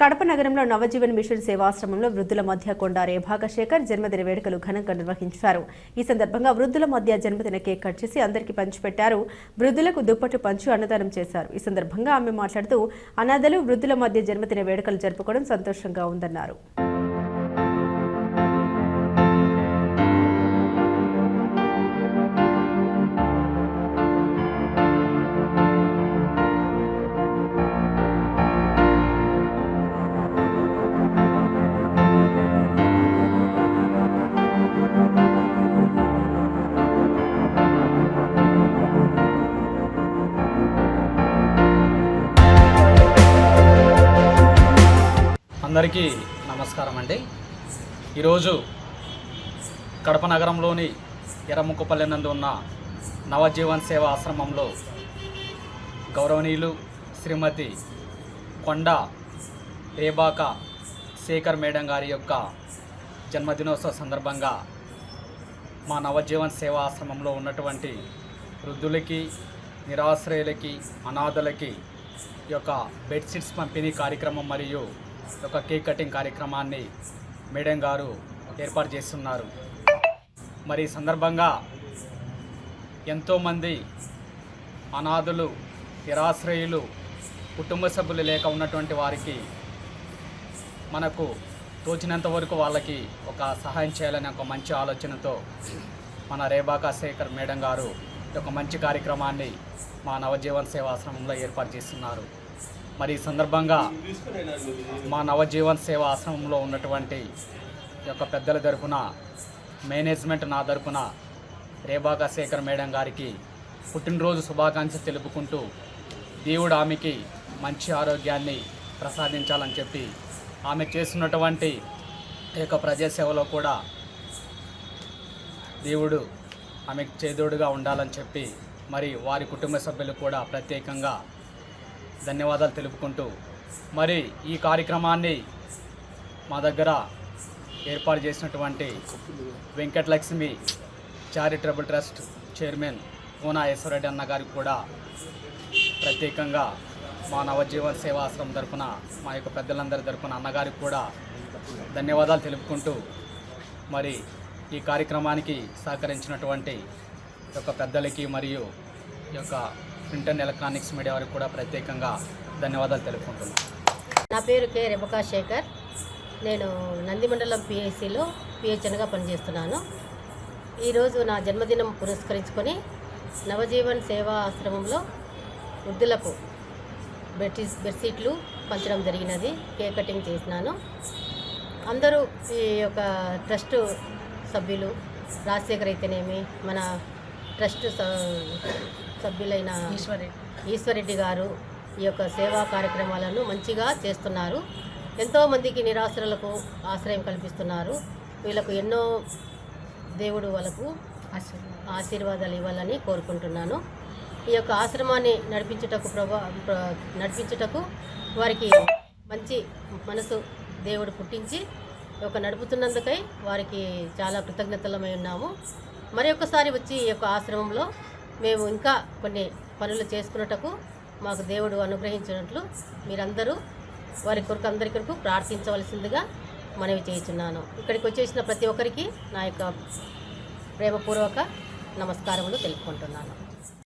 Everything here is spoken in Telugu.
కడప నగరంలో నవజీవన్ మిషన్ సేవాశ్రమంలో వృద్ధుల మధ్య కొండ రేభాగశేఖర్ జన్మదిన వేడుకలు ఘనంగా నిర్వహించారు. ఈ సందర్భంగా వృద్ధుల మధ్య జన్మదిన కేక్ కట్ చేసి అందరికీ పంచిపెట్టారు. వృద్ధులకు దుప్పట్లు పంచి అన్నదానం చేశారు. ఈ సందర్భంగా ఆమె మాట్లాడుతూ అనాథలు వృద్ధుల మధ్య జన్మదిన వేడుకలు జరుపుకోవడం సంతోషంగా ఉందన్నారు. అందరికీ నమస్కారం అండి. ఈరోజు కడప నగరంలోని ఎర్రముక్కపల్లి నందు ఉన్న నవజీవన్ సేవా ఆశ్రమంలో గౌరవనీయులు శ్రీమతి కొండ రేబాక శేఖర్ మేడం గారి యొక్క జన్మదినోత్సవ సందర్భంగా మా నవజీవన్ సేవా ఆశ్రమంలో ఉన్నటువంటి వృద్ధులకి, నిరాశ్రయులకి, అనాథలకి ఈ యొక్క బెడ్షీట్స్ పంపిణీ కార్యక్రమం మరియు ఒక కేక్ కటింగ్ కార్యక్రమాన్ని మేడం గారు ఏర్పాటు చేస్తున్నారు. మరి ఈ సందర్భంగా ఎంతోమంది అనాథులు, నిరాశ్రయులు, కుటుంబ సభ్యులు లేక ఉన్నటువంటి వారికి మనకు తోచినంత వరకు వాళ్ళకి ఒక సహాయం చేయాలనే ఒక మంచి ఆలోచనతో మన రేబాక శేఖర్ మేడం గారు ఒక మంచి కార్యక్రమాన్ని మా నవజీవన్ సేవాశ్రమంలో ఏర్పాటు చేస్తున్నారు. మరి ఈ సందర్భంగా మా నవజీవన్ సేవా ఆశ్రమంలో ఉన్నటువంటి యొక్క పెద్దల తరపున, మేనేజ్మెంట్ నా తరపున రేబాక శేఖర్ మేడం గారికి పుట్టినరోజు శుభాకాంక్షలు తెలుపుకుంటూ దేవుడు ఆమెకి మంచి ఆరోగ్యాన్ని ప్రసాదించాలని చెప్పి, ఆమె చేస్తున్నటువంటి యొక్క ప్రజాసేవలో కూడా దేవుడు ఆమెకు చేదోడుగా ఉండాలని చెప్పి, మరి వారి కుటుంబ సభ్యులు కూడా ప్రత్యేకంగా ధన్యవాదాలు తెలుపుకుంటూ, మరి ఈ కార్యక్రమాన్ని మా దగ్గర ఏర్పాటు చేసినటువంటి Venkatalakshmi charitable trust chairman Poona Eswar Reddy అన్న గారికి కూడా ప్రత్యేకంగా మా నవజీవన్ సేవాశ్రమం తరఫున, మా యొక్క పెద్దలందరి తరఫున అన్నగారికి కూడా ధన్యవాదాలు తెలుపుకుంటూ, మరి ఈ కార్యక్రమానికి సహకరించినటువంటి యొక్క పెద్దలకి మరియు ఈ యొక్క ప్రింట్ అండ్ ఎలక్ట్రానిక్స్ మీడియా వారికి కూడా ప్రత్యేకంగా ధన్యవాదాలు తెలుపుకుంటున్నాను. నా పేరు కె రేబాక శేఖర్. నేను నందిమండలం పిఎస్సిలో పిహెచ్ఎన్గా పనిచేస్తున్నాను. ఈరోజు నా జన్మదినం పురస్కరించుకొని నవజీవన్ సేవా ఆశ్రమంలో వృద్ధులకు బెడ్షీట్లు పంచడం జరిగినది. కేక్ కటింగ్ చేసినాను. అందరూ ఈ యొక్క ట్రస్ట్ సభ్యులు, రాజశేఖర్ అయితేనేమి, మన ట్రస్ట్ సభ్యులైన ఈశ్వరెడ్డి గారు ఈ యొక్క సేవా కార్యక్రమాలను మంచిగా చేస్తున్నారు. ఎంతోమందికి నిరాశ్రలకు ఆశ్రయం కల్పిస్తున్నారు. వీళ్ళకు ఎన్నో దేవుడు వాళ్ళకు ఆశీర్వాదాలు ఇవ్వాలని కోరుకుంటున్నాను. ఈ యొక్క ఆశ్రమాన్ని నడిపించుటకు వారికి మంచి మనసు దేవుడు పుట్టించి ఒక నడుపుతున్నందుకై వారికి చాలా కృతజ్ఞతలమై ఉన్నాము. మరి ఒక్కసారి వచ్చి ఈ యొక్క ఆశ్రమంలో మేము ఇంకా కొన్ని పనులు చేసుకున్నటకు మాకు దేవుడు అనుగ్రహించినట్లు మీరందరూ వారి కొరకు అందరి కొరకు ప్రార్థించవలసిందిగా మనవి చేయుచున్నాను. ఇక్కడికి వచ్చేసిన ప్రతి ఒక్కరికి నా యొక్క ప్రేమపూర్వక నమస్కారములు తెలుపుకుంటున్నాను.